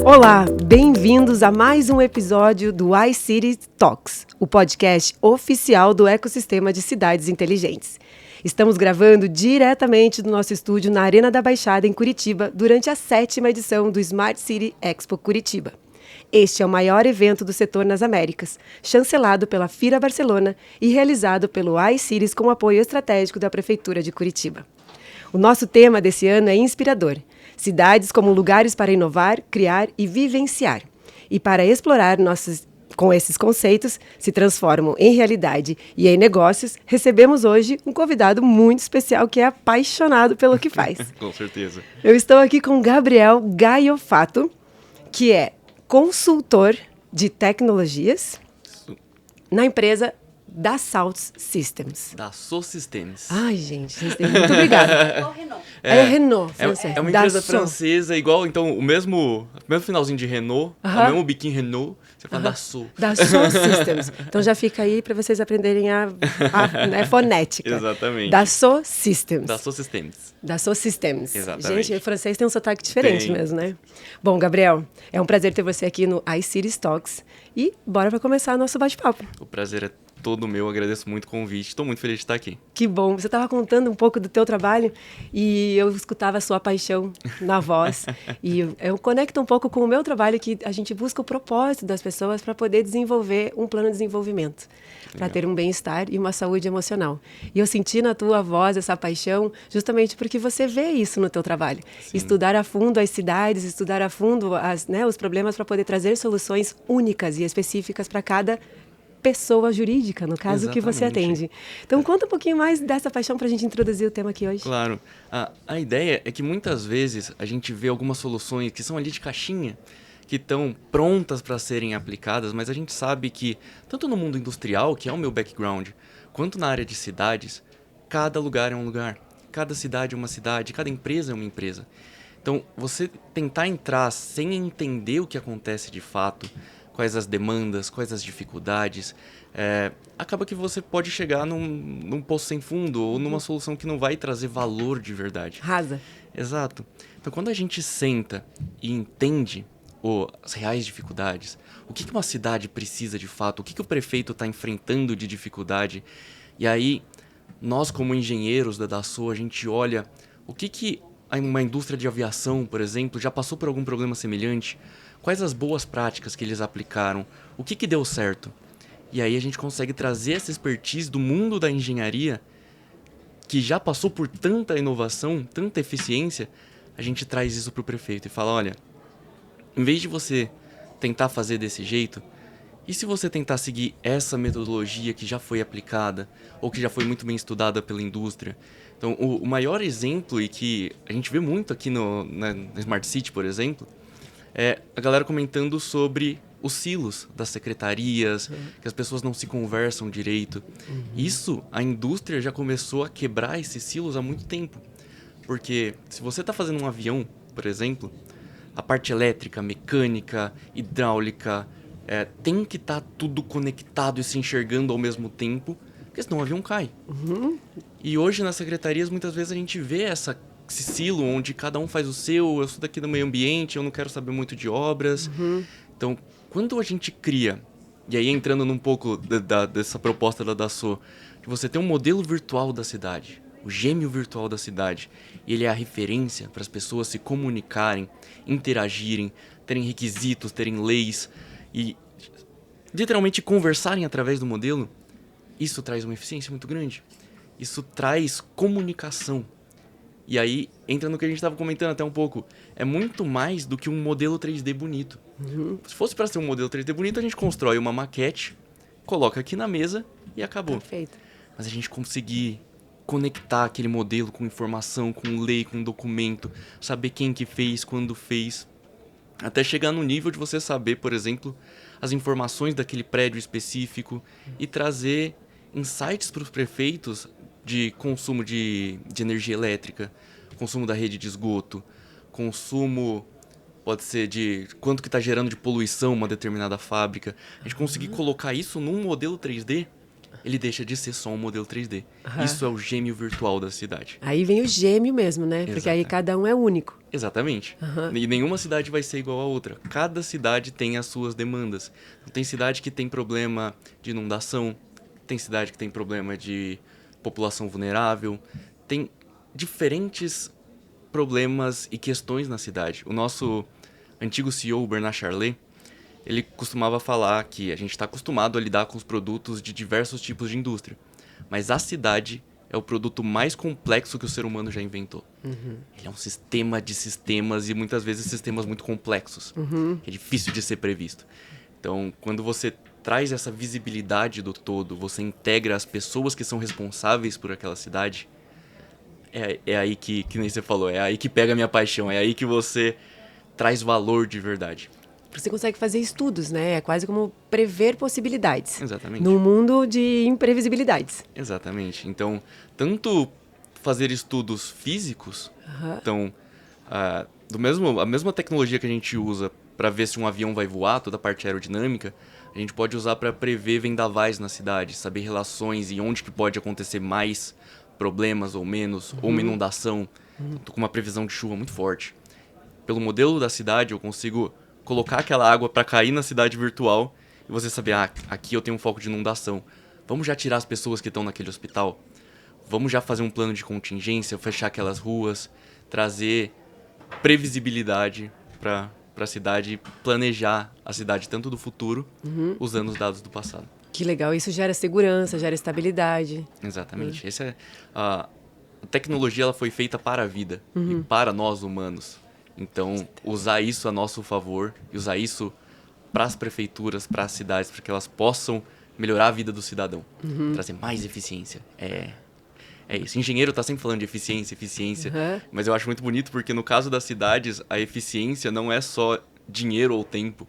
Olá, bem-vindos a mais um episódio do iCity Talks, o podcast oficial do ecossistema de cidades inteligentes. Estamos gravando diretamente do nosso estúdio na Arena da Baixada, em Curitiba, durante a 7ª edição do Smart City Expo Curitiba. Este é o maior evento do setor nas Américas, chancelado pela FIRA Barcelona e realizado pelo iCities com apoio estratégico da Prefeitura de Curitiba. O nosso tema desse ano é inspirador. Cidades como lugares para inovar, criar e vivenciar. E para explorar com esses conceitos, se transformam em realidade e em negócios, recebemos hoje um convidado muito especial que é apaixonado pelo que faz. Com certeza. Eu estou aqui com Gabriel Gaiofato, que é consultor de tecnologias na empresa Dassault Systems. Dassault Systems. Ai, gente, muito obrigada. É o Renault. É Renault, francês. É uma empresa Dassault. francesa, igual, então, o mesmo finalzinho de Renault, o mesmo biquinho Renault, você fala Dassault. Dassault Systems. Então já fica aí para vocês aprenderem a fonética. Exatamente. Dassault Systems. Dassault Systems. Dassault Systems. Exatamente. Gente, o francês tem um sotaque diferente Tem. mesmo, né? Bom, Gabriel, é um prazer ter você aqui no iCities Talks. E bora para começar o nosso bate-papo. O prazer é todo meu, agradeço muito o convite, estou muito feliz de estar aqui. Que bom. Você estava contando um pouco do teu trabalho e eu escutava a sua paixão na voz. E eu conecto um pouco com o meu trabalho, que a gente busca o propósito das pessoas para poder desenvolver um plano de desenvolvimento, para ter um bem-estar e uma saúde emocional. E eu senti na tua voz essa paixão justamente porque você vê isso no teu trabalho. Sim. Estudar a fundo as cidades, estudar a fundo os problemas para poder trazer soluções únicas e específicas para cada pessoa jurídica, no caso, que você atende. Então, conta um pouquinho mais dessa paixão para a gente introduzir o tema aqui hoje. Claro. A ideia é que muitas vezes a gente vê algumas soluções que são ali de caixinha, que estão prontas para serem aplicadas, mas a gente sabe que, tanto no mundo industrial, que é o meu background, quanto na área de cidades, cada lugar é um lugar, cada cidade é uma cidade, cada empresa é uma empresa. Então, você tentar entrar sem entender o que acontece de fato, quais as demandas, quais as dificuldades, acaba que você pode chegar num poço sem fundo ou numa solução que não vai trazer valor de verdade. Rasa. Exato. Então, quando a gente senta e entende as reais dificuldades, o que uma cidade precisa de fato, o que o prefeito está enfrentando de dificuldade, e aí nós, como engenheiros da Dassault, a gente olha o que uma indústria de aviação, por exemplo, já passou por algum problema semelhante, quais as boas práticas que eles aplicaram, o que deu certo. E aí a gente consegue trazer essa expertise do mundo da engenharia, que já passou por tanta inovação, tanta eficiência, a gente traz isso para o prefeito e fala, olha, em vez de você tentar fazer desse jeito, e se você tentar seguir essa metodologia que já foi aplicada, ou que já foi muito bem estudada pela indústria? Então, o maior exemplo, e que a gente vê muito aqui na Smart City, por exemplo, é a galera comentando sobre os silos das secretarias, que as pessoas não se conversam direito. Isso, a indústria já começou a quebrar esses silos há muito tempo. Porque se você está fazendo um avião, por exemplo, a parte elétrica, mecânica, hidráulica, tem que estar tudo conectado e se enxergando ao mesmo tempo, porque senão o avião cai. E hoje nas secretarias muitas vezes a gente vê esse silo onde cada um faz o seu, eu sou daqui do meio ambiente, eu não quero saber muito de obras. Então, quando a gente cria, e aí entrando num pouco dessa proposta da Dassault, de você ter um modelo virtual da cidade, o gêmeo virtual da cidade, e ele é a referência para as pessoas se comunicarem, interagirem, terem requisitos, terem leis e literalmente conversarem através do modelo, isso traz uma eficiência muito grande. Isso traz comunicação. E aí, entra no que a gente estava comentando até um pouco, é muito mais do que um modelo 3D bonito. Se fosse para ser um modelo 3D bonito, a gente constrói uma maquete, coloca aqui na mesa e acabou. Perfeito. Mas a gente conseguir conectar aquele modelo com informação, com lei, com documento, saber quem que fez, quando fez, até chegar no nível de você saber, por exemplo, as informações daquele prédio específico e trazer insights para os prefeitos de consumo de energia elétrica, consumo da rede de esgoto, consumo, pode ser de quanto que está gerando de poluição uma determinada fábrica. A gente conseguir colocar isso num modelo 3D ele deixa de ser só um modelo 3D. Aham. Isso é o gêmeo virtual da cidade. Aí vem o gêmeo mesmo, né? Porque aí Exatamente. cada um é único. Exatamente. Aham. E nenhuma cidade vai ser igual a outra. Cada cidade tem as suas demandas. Tem cidade que tem problema de inundação, tem cidade que tem problema de população vulnerável, tem diferentes problemas e questões na cidade. O nosso antigo CEO, o Bernard Charlet, ele costumava falar que a gente está acostumado a lidar com os produtos de diversos tipos de indústria, mas a cidade é o produto mais complexo que o ser humano já inventou. Ele é um sistema de sistemas e muitas vezes sistemas muito complexos. É difícil de ser previsto. Então, quando você traz essa visibilidade do todo, você integra as pessoas que são responsáveis por aquela cidade, é aí que nem você falou, é aí que pega a minha paixão, é aí que você traz valor de verdade. Você consegue fazer estudos, né? É quase como prever possibilidades. Exatamente. Num mundo de imprevisibilidades. Exatamente. Então, tanto fazer estudos físicos, então, a mesma tecnologia que a gente usa para ver se um avião vai voar, toda a parte aerodinâmica, a gente pode usar para prever vendavais na cidade, saber relações e onde que pode acontecer mais problemas ou menos, ou uma inundação, com uma previsão de chuva muito forte. Pelo modelo da cidade, eu consigo colocar aquela água para cair na cidade virtual e você saber, aqui eu tenho um foco de inundação. Vamos já tirar as pessoas que estão naquele hospital? Vamos já fazer um plano de contingência, fechar aquelas ruas, trazer previsibilidade para a cidade e planejar a cidade tanto do futuro, usando os dados do passado. Que legal. Isso gera segurança, gera estabilidade. Exatamente. A tecnologia ela foi feita para a vida e para nós humanos. Então, usar isso a nosso favor e usar isso para as prefeituras, para as cidades, para que elas possam melhorar a vida do cidadão, trazer mais eficiência. É isso. Engenheiro está sempre falando de eficiência, mas eu acho muito bonito porque no caso das cidades, a eficiência não é só dinheiro ou tempo.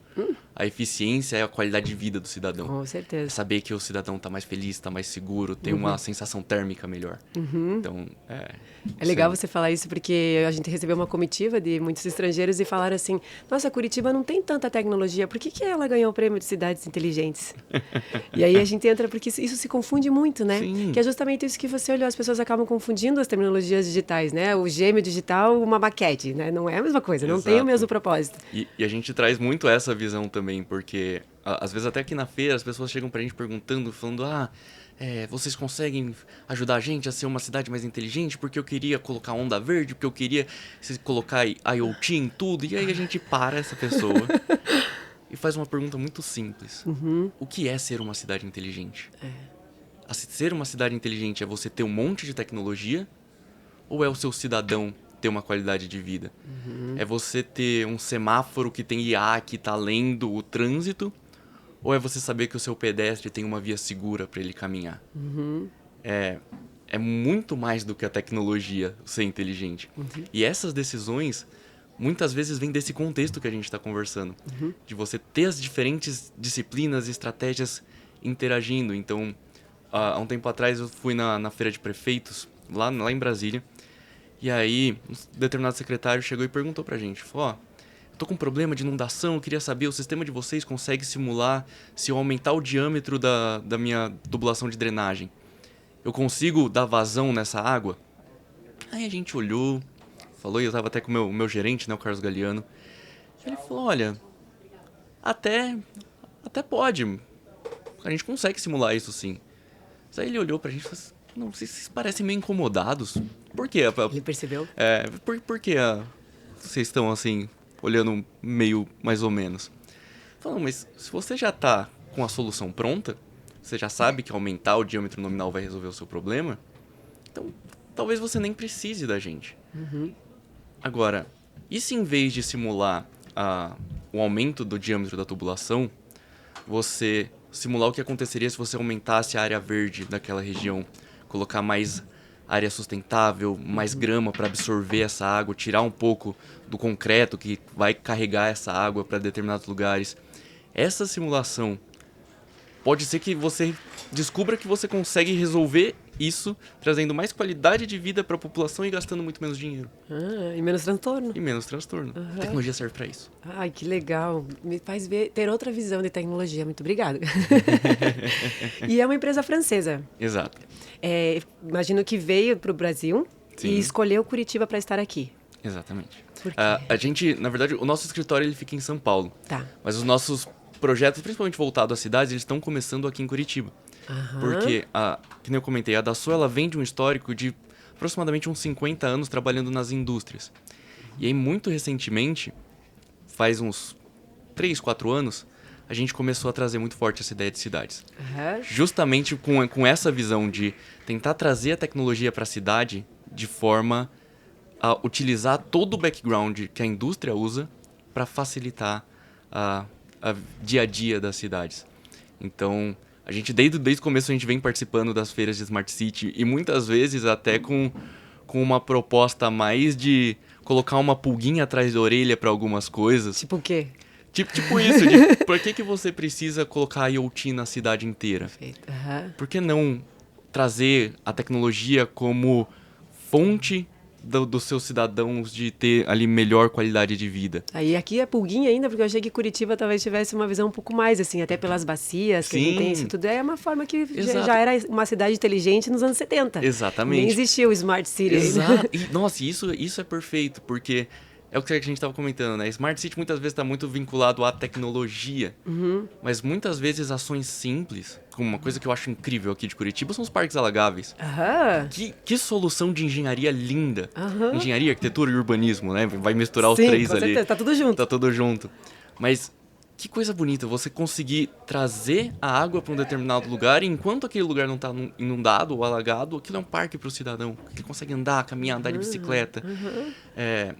A eficiência é a qualidade de vida do cidadão. Com certeza. É saber que o cidadão está mais feliz, está mais seguro, tem uma sensação térmica melhor. Então, É legal você falar isso porque a gente recebeu uma comitiva de muitos estrangeiros e falaram assim, nossa, Curitiba não tem tanta tecnologia, por que ela ganhou o prêmio de cidades inteligentes? E aí a gente entra, porque isso se confunde muito, né? Sim. Que é justamente isso que você olhou, as pessoas acabam confundindo as terminologias digitais, né? O gêmeo digital, uma maquete, né? Não é a mesma coisa, não tem o Exato. mesmo propósito. E a gente traz muito essa visão também, porque às vezes até aqui na feira as pessoas chegam pra gente perguntando, falando, vocês conseguem ajudar a gente a ser uma cidade mais inteligente? Porque eu queria colocar onda verde, porque eu queria colocar IoT em tudo. E aí a gente para essa pessoa e faz uma pergunta muito simples. O que é ser uma cidade inteligente? Ser uma cidade inteligente é você ter um monte de tecnologia ou é o seu cidadão ter uma qualidade de vida? É você ter um semáforo que tem IA que está lendo o trânsito? Ou é você saber que o seu pedestre tem uma via segura para ele caminhar? É muito mais do que a tecnologia ser inteligente. E essas decisões, muitas vezes, vêm desse contexto que a gente está conversando. De você ter as diferentes disciplinas e estratégias interagindo. Então, há um tempo atrás, eu fui na feira de prefeitos, lá em Brasília. E aí, um determinado secretário chegou e perguntou pra gente, falou, eu tô com um problema de inundação, eu queria saber, o sistema de vocês consegue simular se eu aumentar o diâmetro da minha tubulação de drenagem? Eu consigo dar vazão nessa água? Aí a gente olhou, falou, e eu tava até com o meu gerente, né, o Carlos Galeano. Ele falou, olha, até pode, a gente consegue simular isso sim. Mas aí ele olhou pra gente e falou assim, não, vocês parecem meio incomodados. Por quê? Ele percebeu? Por que vocês estão assim, olhando meio mais ou menos? Falando, mas se você já tá com a solução pronta, você já sabe que aumentar o diâmetro nominal vai resolver o seu problema, então talvez você nem precise da gente. Agora, e se em vez de simular o aumento do diâmetro da tubulação, você simular o que aconteceria se você aumentasse a área verde daquela região, colocar mais área sustentável, mais grama para absorver essa água, tirar um pouco do concreto que vai carregar essa água para determinados lugares. Essa simulação pode ser que você descubra que você consegue resolver isso trazendo mais qualidade de vida para a população e gastando muito menos dinheiro. E menos transtorno. E menos transtorno. A tecnologia serve para isso. Ai, que legal. Me faz ter outra visão de tecnologia. Muito obrigada. E é uma empresa francesa. Exato. Imagino que veio para o Brasil. Sim. E escolheu Curitiba para estar aqui. Exatamente. Por quê? A gente, na verdade, o nosso escritório ele fica em São Paulo. Tá. Mas os nossos projetos, principalmente voltados às cidades, eles estão começando aqui em Curitiba. Porque, que nem eu comentei, a Dassault, ela vem de um histórico de aproximadamente uns 50 anos trabalhando nas indústrias. E aí, muito recentemente, faz uns 3, 4 anos, a gente começou a trazer muito forte essa ideia de cidades. Justamente com essa visão de tentar trazer a tecnologia para a cidade de forma a utilizar todo o background que a indústria usa para facilitar a dia a dia das cidades. Então, a gente desde o começo a gente vem participando das feiras de Smart City e muitas vezes até com uma proposta mais de colocar uma pulguinha atrás da orelha para algumas coisas. Tipo o quê? Tipo isso, de por que você precisa colocar IoT na cidade inteira? Perfeito. Por que não trazer a tecnologia como fonte dos seus cidadãos de ter ali melhor qualidade de vida? Aí aqui é pulguinha ainda, porque eu achei que Curitiba talvez tivesse uma visão um pouco mais, assim, até pelas bacias que a gente tem, isso tudo é uma forma que já era uma cidade inteligente nos anos 70. Exatamente. Nem existia o Smart City. Exato. E, nossa, isso é perfeito, porque é o que a gente estava comentando, né? Smart City muitas vezes está muito vinculado à tecnologia, mas muitas vezes ações simples, como uma coisa que eu acho incrível aqui de Curitiba, são os parques alagáveis. Que solução de engenharia linda. Engenharia, arquitetura e urbanismo, né? Vai misturar os três ali. Certeza. Tá tudo junto. Tá tudo junto. Mas que coisa bonita você conseguir trazer a água para um determinado lugar e enquanto aquele lugar não está inundado ou alagado, aquilo é um parque para o cidadão. Ele consegue andar, caminhar, andar de bicicleta.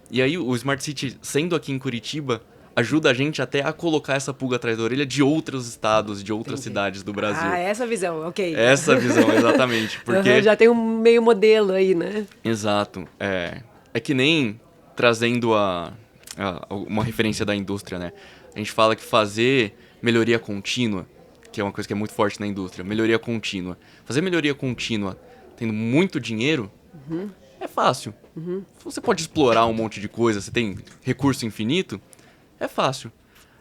E aí o Smart City, sendo aqui em Curitiba, ajuda a gente até a colocar essa pulga atrás da orelha de outros estados, de outras cidades do Brasil. Essa visão, ok. Essa visão, exatamente. Porque já tem um meio modelo aí, né? Exato. É que nem trazendo uma referência da indústria, né? A gente fala que fazer melhoria contínua, que é uma coisa que é muito forte na indústria, melhoria contínua. Fazer melhoria contínua tendo muito dinheiro é fácil. Você pode explorar um monte de coisa, você tem recurso infinito, é fácil.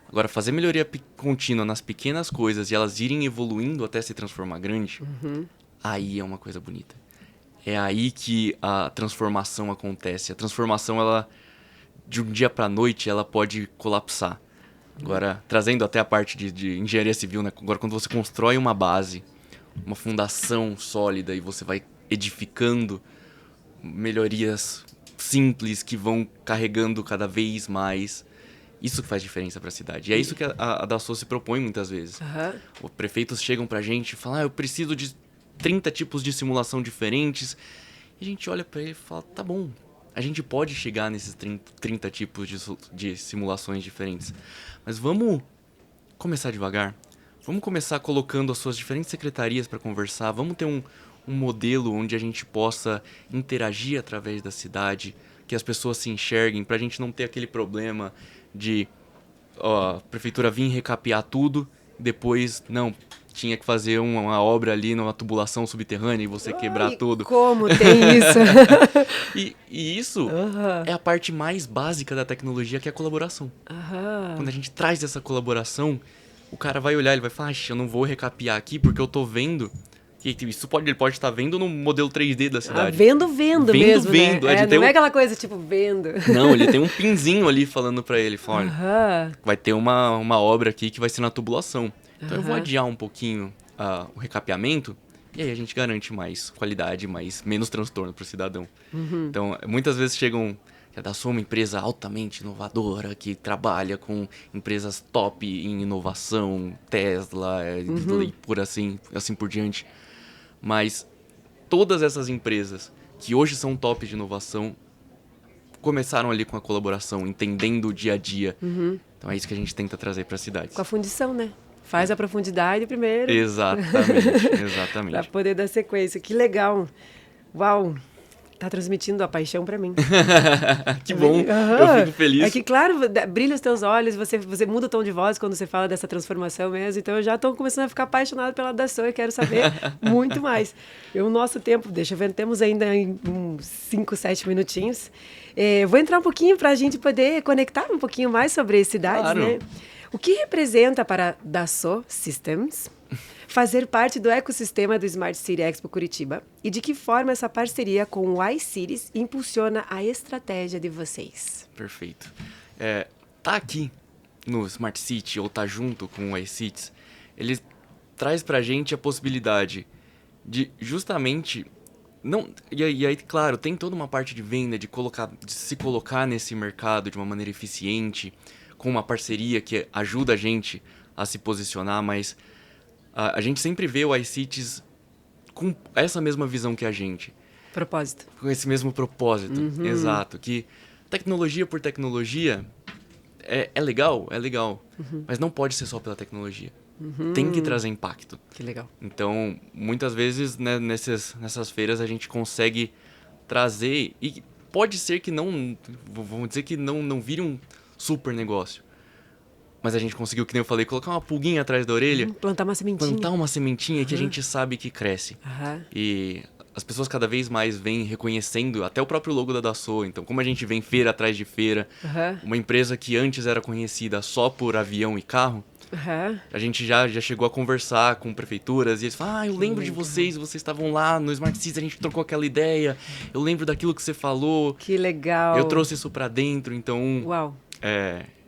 Agora, fazer melhoria contínua nas pequenas coisas e elas irem evoluindo até se transformar grande, aí é uma coisa bonita. É aí que a transformação acontece. A transformação, ela, de um dia para noite, ela pode colapsar. Agora, trazendo até a parte de engenharia civil, né? Agora, quando você constrói uma base, uma fundação sólida e você vai edificando melhorias simples que vão carregando cada vez mais, isso que faz diferença para a cidade. E é isso que a Dassault se propõe muitas vezes. Os prefeitos chegam pra gente e falam, eu preciso de 30 tipos de simulação diferentes. E a gente olha para ele e fala, tá bom, a gente pode chegar nesses 30 tipos de simulações diferentes. Mas vamos começar devagar. Vamos começar colocando as suas diferentes secretarias para conversar. Vamos ter um modelo onde a gente possa interagir através da cidade, que as pessoas se enxerguem, para a gente não ter aquele problema de a prefeitura vir recapear tudo, depois, não, tinha que fazer uma obra ali numa tubulação subterrânea e você quebrar tudo. Como tem isso? E isso é a parte mais básica da tecnologia, que é a colaboração. Quando a gente traz essa colaboração, o cara vai olhar, ele vai falar, eu não vou recapear aqui porque eu tô vendo. Isso ele pode estar vendo no modelo 3D da cidade. Vendo mesmo, né? Não é aquela coisa tipo vendo. Não, ele tem um pinzinho ali falando pra ele. Fala, olha, vai ter uma obra aqui que vai ser na tubulação. Então eu vou adiar um pouquinho o recapeamento e aí a gente garante mais qualidade, menos transtorno pro cidadão. Então, muitas vezes chegam... A Dassault é uma empresa altamente inovadora, que trabalha com empresas top em inovação, Tesla, e por assim por diante. Mas todas essas empresas que hoje são top de inovação começaram ali com a colaboração, entendendo o dia a dia. Então é isso que a gente tenta trazer para as cidades. Com a fundição, né? Faz a profundidade primeiro. Exatamente. Para poder dar sequência. Que legal. Uau! Tá transmitindo a paixão pra mim. Que bom, Aham. eu fico feliz. É que, claro, brilha os teus olhos, você muda o tom de voz quando você fala dessa transformação mesmo. Então, eu já tô começando a ficar apaixonada pela Dassault e quero saber muito mais. O nosso tempo, deixa eu ver, temos ainda uns 5, 7 minutinhos. Vou entrar um pouquinho para a gente poder conectar um pouquinho mais sobre as cidades, Claro. né? O que representa para a Dassault Systems fazer parte do ecossistema do Smart City Expo Curitiba e de que forma essa parceria com o iCities impulsiona a estratégia de vocês? Perfeito. Tá aqui no Smart City ou tá junto com o iCities, ele traz pra gente a possibilidade de justamente... E aí, claro, tem toda uma parte de venda, de se colocar nesse mercado de uma maneira eficiente, com uma parceria que ajuda a gente a se posicionar, mas a gente sempre vê o iCities com essa mesma visão que a gente. Propósito. Com esse mesmo propósito, exato. Que tecnologia por tecnologia é legal, mas não pode ser só pela tecnologia. Tem que trazer impacto. Que legal. Então, muitas vezes, né, nessas feiras a gente consegue trazer... E pode ser que não... Vamos dizer que não vire um super negócio. Mas a gente conseguiu, que nem eu falei, colocar uma pulguinha atrás da orelha. Plantar uma sementinha. Plantar uma sementinha que a gente sabe que cresce. E as pessoas cada vez mais vêm reconhecendo até o próprio logo da Dassault. Então, como a gente vem feira atrás de feira, uma empresa que antes era conhecida só por avião e carro, a gente já chegou a conversar com prefeituras e eles falam, eu lembro de vocês estavam lá no Smart Cities, a gente trocou aquela ideia, eu lembro daquilo que você falou. Que legal. Eu trouxe isso pra dentro, então... Uau.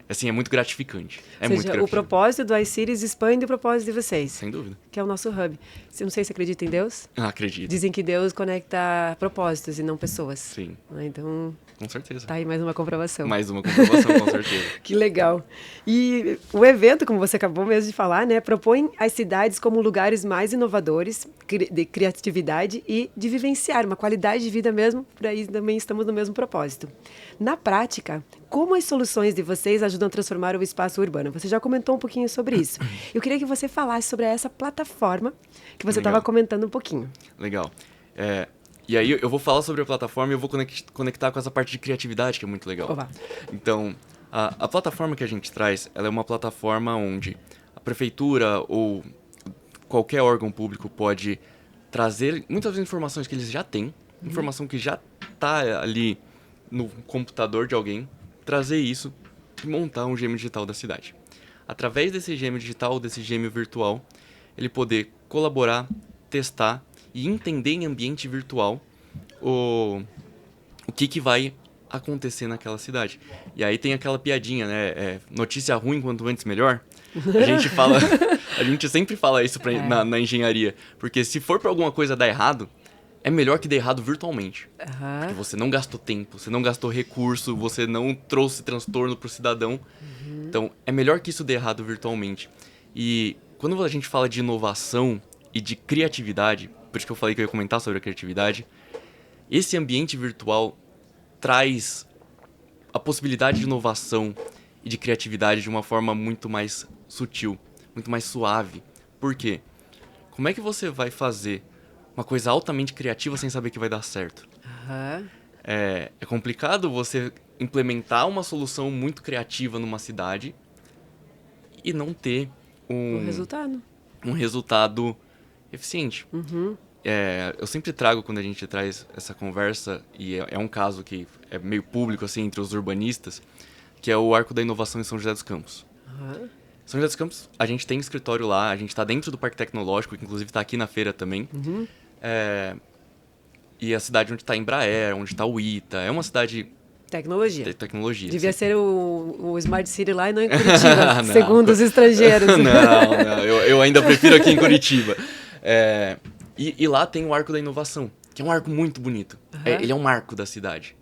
Assim, é muito gratificante. Ou seja, o propósito do iCities expande o propósito de vocês. Sem dúvida. Que é o nosso hub. Eu não sei se acredita em Deus. Acredito. Dizem que Deus conecta propósitos e não pessoas. Sim. Então, com certeza. Tá aí mais uma comprovação. Mais uma comprovação, com certeza. Que legal. E o evento, como você acabou mesmo de falar, né, propõe as cidades como lugares mais inovadores, de criatividade e de vivenciar uma qualidade de vida mesmo. Por aí também estamos no mesmo propósito. Na prática, como as soluções de vocês ajudam a transformar o espaço urbano? Você já comentou um pouquinho sobre isso. Eu queria que você falasse sobre essa plataforma que você estava comentando um pouquinho. Legal. E aí eu vou falar sobre a plataforma e eu vou conectar com essa parte de criatividade que é muito legal. Oba. Então, a plataforma que a gente traz, ela é uma plataforma onde a prefeitura ou qualquer órgão público pode trazer muitas informações que eles já têm, informação que já está ali no computador de alguém, trazer isso e montar um gêmeo digital da cidade. Através desse gêmeo digital, desse gêmeo virtual, ele poder colaborar, testar e entender em ambiente virtual o que vai acontecer naquela cidade. E aí tem aquela piadinha, né? Notícia ruim, quanto antes melhor. A gente sempre fala isso na engenharia. Porque se for para alguma coisa dar errado, é melhor que dê errado virtualmente. Porque você não gastou tempo, você não gastou recurso, você não trouxe transtorno para o cidadão. Então, é melhor que isso dê errado virtualmente. E quando a gente fala de inovação e de criatividade, por isso que eu falei que eu ia comentar sobre a criatividade, esse ambiente virtual traz a possibilidade de inovação e de criatividade de uma forma muito mais sutil, muito mais suave. Por quê? Como é que você vai fazer uma coisa altamente criativa sem saber que vai dar certo? É complicado você implementar uma solução muito criativa numa cidade e não ter um resultado eficiente. Eu sempre trago, quando a gente traz essa conversa, e é um caso que é meio público assim, entre os urbanistas, que é o Arco da Inovação em São José dos Campos. São José dos Campos, a gente tem escritório lá, a gente está dentro do Parque Tecnológico, que inclusive está aqui na feira também. E a cidade onde está a Embraer, onde está o ITA, é uma cidade... Tecnologia. Devia ser o Smart City lá e não em Curitiba, segundo os estrangeiros. Não, eu ainda prefiro aqui em Curitiba. E lá tem o Arco da Inovação, que é um arco muito bonito. Ele é um arco da cidade.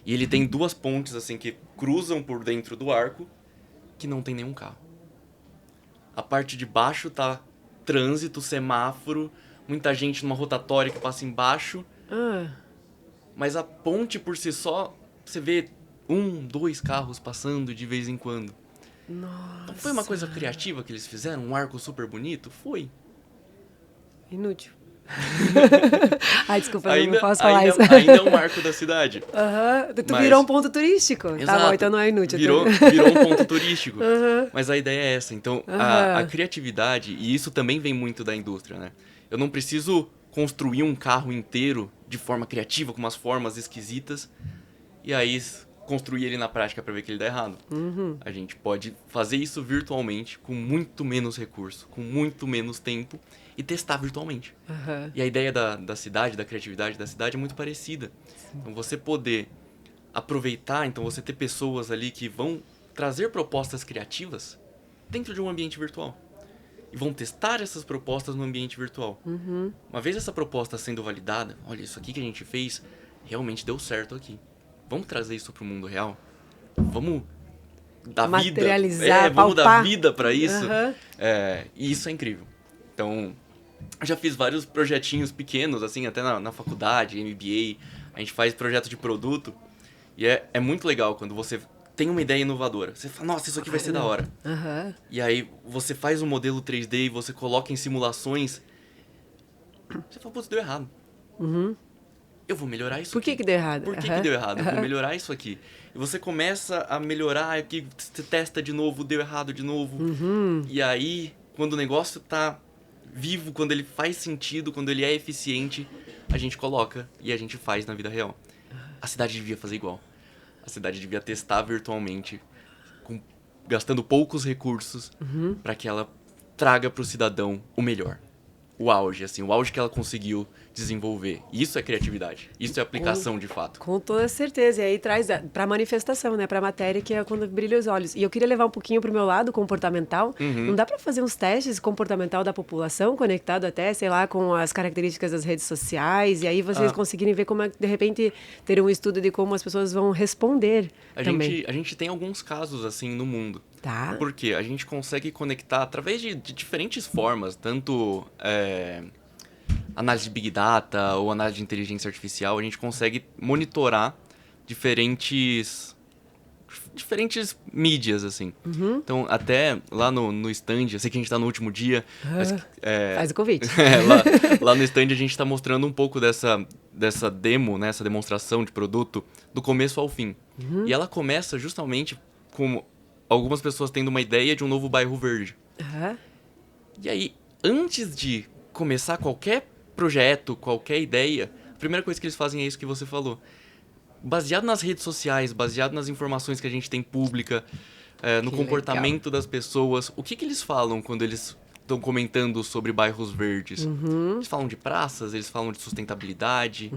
E ele tem duas pontes assim que cruzam por dentro do arco, que não tem nenhum carro. A parte de baixo tá trânsito, semáforo, muita gente numa rotatória que passa embaixo. Mas a ponte por si só, você vê 1, 2 carros passando de vez em quando. Nossa. Não foi uma coisa criativa que eles fizeram? Um arco super bonito? Foi. Inútil. Ai, desculpa, ainda, não posso falar isso. Ainda é um marco da cidade. Tu virou um ponto turístico. Exato, Tá bom, então não é inútil. Virou um ponto turístico. Mas a ideia é essa. Então, a criatividade, e isso também vem muito da indústria, né? Eu não preciso construir um carro inteiro de forma criativa, com umas formas esquisitas, e aí construir ele na prática para ver que ele dá errado. A gente pode fazer isso virtualmente, com muito menos recurso, com muito menos tempo, e testar virtualmente. E a ideia da cidade, da criatividade da cidade é muito parecida. Sim. Então você poder aproveitar, então você ter pessoas ali que vão trazer propostas criativas dentro de um ambiente virtual. E vão testar essas propostas no ambiente virtual. Uma vez essa proposta sendo validada, olha, isso aqui que a gente fez realmente deu certo aqui. Vamos trazer isso para o mundo real? Vamos dar materializar, vida. Vamos dar vida para isso. E isso é incrível. Então, eu já fiz vários projetinhos pequenos, assim, até na faculdade, MBA. A gente faz projeto de produto. E é muito legal quando você tem uma ideia inovadora. Você fala, nossa, isso aqui vai ser da hora. E aí você faz um modelo 3D e você coloca em simulações. Você fala, putz, deu errado. Eu vou melhorar isso aqui. Por que deu errado? Por que deu errado? Eu vou melhorar isso aqui. E você começa a melhorar, aqui você testa de novo, deu errado de novo. E aí, quando o negócio tá vivo, quando ele faz sentido, quando ele é eficiente, a gente coloca e a gente faz na vida real. A cidade devia fazer igual. A cidade devia testar virtualmente, gastando poucos recursos, para que ela traga para o cidadão o melhor. O auge que ela conseguiu desenvolver. Isso é criatividade. Isso é aplicação de fato. Com toda certeza. E aí traz para manifestação, né? Para matéria, que é quando brilha os olhos. E eu queria levar um pouquinho para o meu lado comportamental. Não dá para fazer uns testes comportamental da população, conectado até, sei lá, com as características das redes sociais, e aí vocês conseguirem ver como, de repente, ter um estudo de como as pessoas vão responder também. A gente tem alguns casos assim no mundo. Tá. Porque a gente consegue conectar através de diferentes formas, tanto análise de Big Data ou análise de inteligência artificial, a gente consegue monitorar diferentes mídias, assim. Então, até lá no stand, eu sei que a gente está no último dia. Mas, faz o convite. Lá no stand a gente está mostrando um pouco dessa demo, né, essa demonstração de produto, do começo ao fim. E ela começa justamente com algumas pessoas tendo uma ideia de um novo bairro verde. E aí, antes de começar qualquer projeto, qualquer ideia, a primeira coisa que eles fazem é isso que você falou. Baseado nas redes sociais, baseado nas informações que a gente tem pública, no comportamento das pessoas, o que eles falam quando eles estão comentando sobre bairros verdes? Eles falam de praças, eles falam de sustentabilidade.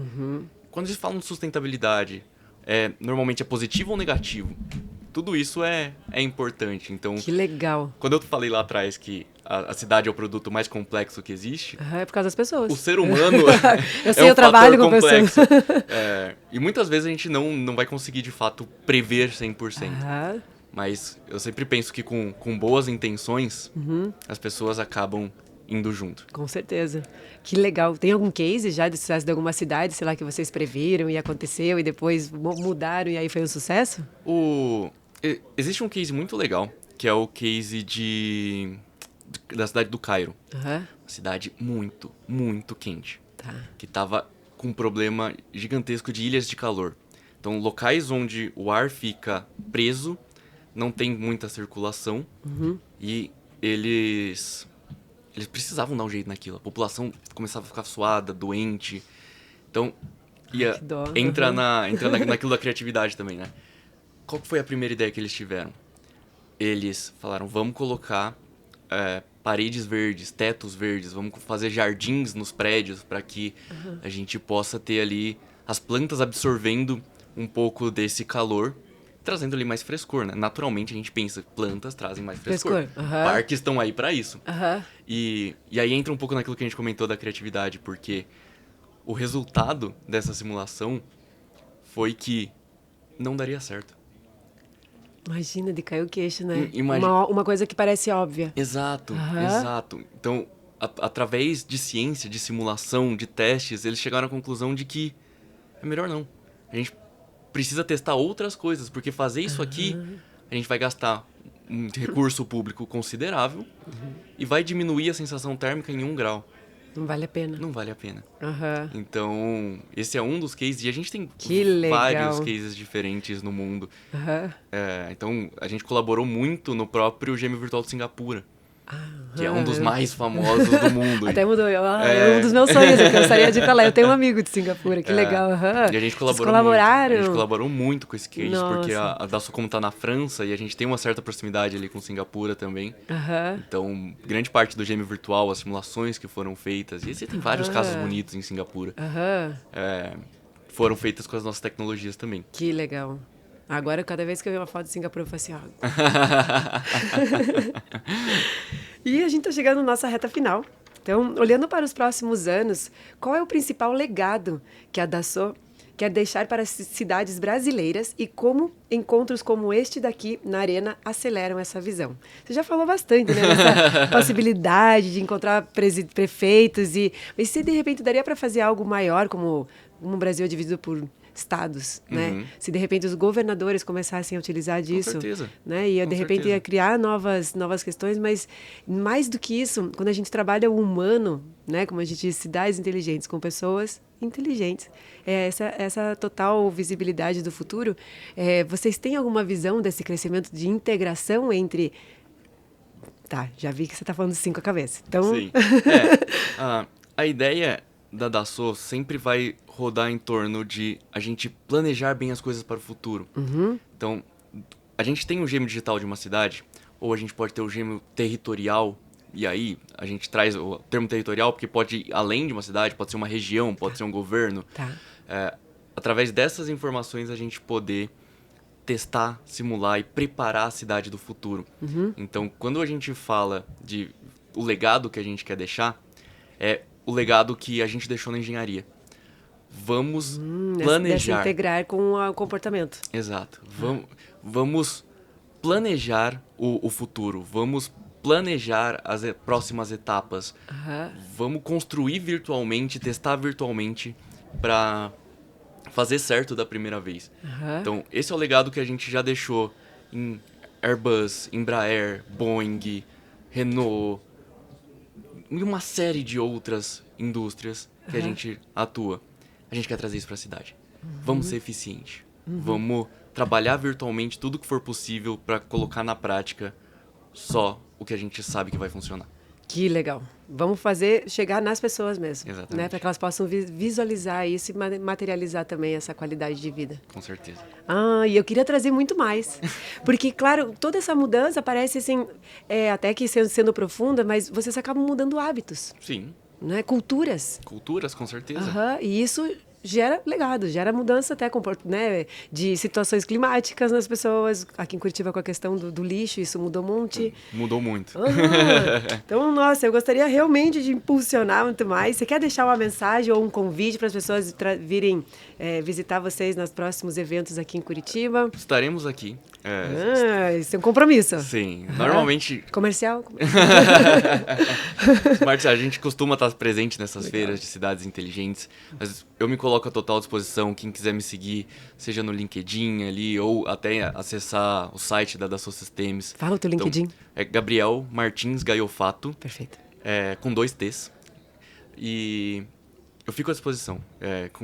Quando eles falam de sustentabilidade, normalmente é positivo ou negativo? Tudo isso é importante. Então, que legal. Quando eu falei lá atrás que a cidade é o produto mais complexo que existe... É por causa das pessoas. O ser humano eu sei, eu trabalho com complexo. E muitas vezes a gente não vai conseguir, de fato, prever 100%. Mas eu sempre penso que com boas intenções, as pessoas acabam indo junto. Com certeza. Que legal. Tem algum case já de sucesso de alguma cidade, sei lá, que vocês previram e aconteceu e depois mudaram e aí foi um sucesso? Existe um case muito legal, que é o case da cidade do Cairo. Uma cidade muito, muito quente. Que estava com um problema gigantesco de ilhas de calor. Então, locais onde o ar fica preso, não tem muita circulação, e eles precisavam dar um jeito naquilo. A população começava a ficar suada, doente. Então, entra naquilo da criatividade também, né? Qual foi a primeira ideia que eles tiveram? Eles falaram, vamos colocar paredes verdes, tetos verdes, vamos fazer jardins nos prédios para que a gente possa ter ali as plantas absorvendo um pouco desse calor, trazendo ali mais frescor, né? Naturalmente a gente pensa, plantas trazem mais frescor. Parques estão aí para isso. E aí entra um pouco naquilo que a gente comentou da criatividade, porque o resultado dessa simulação foi que não daria certo. Imagina, de cair o queixo, né? Uma coisa que parece óbvia. Exato. Então, através de ciência, de simulação, de testes, eles chegaram à conclusão de que é melhor não. A gente precisa testar outras coisas, porque fazer isso aqui, a gente vai gastar um recurso público considerável e vai diminuir a sensação térmica em 1 grau. Não vale a pena. Não vale a pena. Aham. Então, esse é um dos cases. E a gente tem Que legal. vários cases diferentes no mundo. Aham. Então, a gente colaborou muito no próprio Gêmeo Virtual de Singapura, que é um dos mais famosos do mundo. Até mudou. É um dos meus sonhos, eu gostaria de falar. Eu tenho um amigo de Singapura, que legal. E a gente colaborou Vocês colaboraram? muito. A gente colaborou muito com esse case, Nossa. porque a Dassault, como tá na França, e a gente tem uma certa proximidade ali com Singapura também. Aham. Então, grande parte do Gêmeo Virtual, as simulações que foram feitas, e tem vários casos bonitos em Singapura, Aham. foram feitas com as nossas tecnologias também. Que legal. Agora, cada vez que eu ver uma foto de Singapura, eu falo assim, E a gente está chegando na nossa reta final. Então, olhando para os próximos anos, qual é o principal legado que a Dassault quer deixar para as cidades brasileiras e como encontros como este daqui na Arena aceleram essa visão? Você já falou bastante, né? Dessa possibilidade de encontrar prefeitos mas se de repente daria para fazer algo maior, como o Brasil é dividido por estados, né? Se de repente os governadores começassem a utilizar disso, Com certeza. né? E de repente ia criar novas questões, mas mais do que isso, quando a gente trabalha o humano, né? Como a gente diz, cidades inteligentes com pessoas inteligentes, essa total visibilidade do futuro. Vocês têm alguma visão desse crescimento de integração entre... Tá, já vi que você está falando 5 a cabeça. Então... Sim. A ideia da Dassault sempre vai rodar em torno de a gente planejar bem as coisas para o futuro. Então, a gente tem um gêmeo digital de uma cidade, ou a gente pode ter o gêmeo territorial, e aí a gente traz o termo territorial porque pode ir além de uma cidade, pode ser uma região, pode ser um governo. Através dessas informações a gente poder testar, simular e preparar a cidade do futuro. Então, quando a gente fala de o legado que a gente quer deixar, é o legado que a gente deixou na engenharia. Vamos planejar. Dessa integrar com o comportamento. Exato. Vamos planejar o futuro. Vamos planejar as próximas etapas. Vamos construir virtualmente, testar virtualmente para fazer certo da primeira vez. Então, esse é o legado que a gente já deixou em Airbus, Embraer, Boeing, Renault e uma série de outras indústrias que a gente atua. A gente quer trazer isso para a cidade. Vamos ser eficientes. Vamos trabalhar virtualmente tudo que for possível para colocar na prática só o que a gente sabe que vai funcionar. Que legal. Vamos chegar nas pessoas mesmo. Exatamente. Né? Para que elas possam visualizar isso e materializar também essa qualidade de vida. Com certeza. E eu queria trazer muito mais. Porque, claro, toda essa mudança parece assim, até que sendo profunda, mas vocês acabam mudando hábitos. Sim. Né? Culturas. Culturas, com certeza. E isso gera legado, gera mudança até né, de situações climáticas nas pessoas. Aqui em Curitiba, com a questão do lixo, isso mudou um monte. Mudou muito. Então, nossa, eu gostaria realmente de impulsionar muito mais. Você quer deixar uma mensagem ou um convite para as pessoas virem visitar vocês nos próximos eventos aqui em Curitiba? Estaremos aqui. Isso é um compromisso. Sim, normalmente... Comercial? Smart, a gente costuma estar presente nessas feiras de cidades inteligentes, mas eu me coloco à total disposição. Quem quiser me seguir, seja no LinkedIn ali, ou até acessar o site da Dassault Systems. Fala o teu LinkedIn. Então, é Gabriel Martins Gaiofato. Perfeito. Com 2 T's. E eu fico à disposição.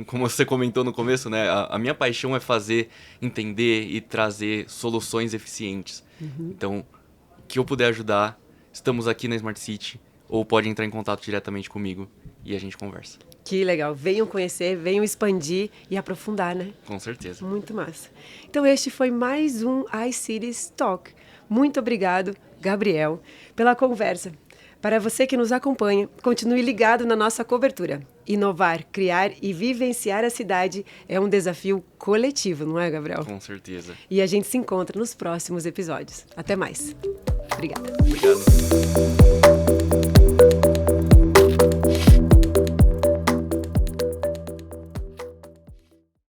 Como você comentou no começo, né? A minha paixão é fazer, entender e trazer soluções eficientes. Então, o que eu puder ajudar, estamos aqui na Smart City, ou pode entrar em contato diretamente comigo e a gente conversa. Que legal. Venham conhecer, venham expandir e aprofundar, né? Com certeza. Muito massa. Então, este foi mais um iCities Talk. Muito obrigado, Gabriel, pela conversa. Para você que nos acompanha, continue ligado na nossa cobertura. Inovar, criar e vivenciar a cidade é um desafio coletivo, não é, Gabriel? Com certeza. E a gente se encontra nos próximos episódios. Até mais. Obrigada. Obrigado.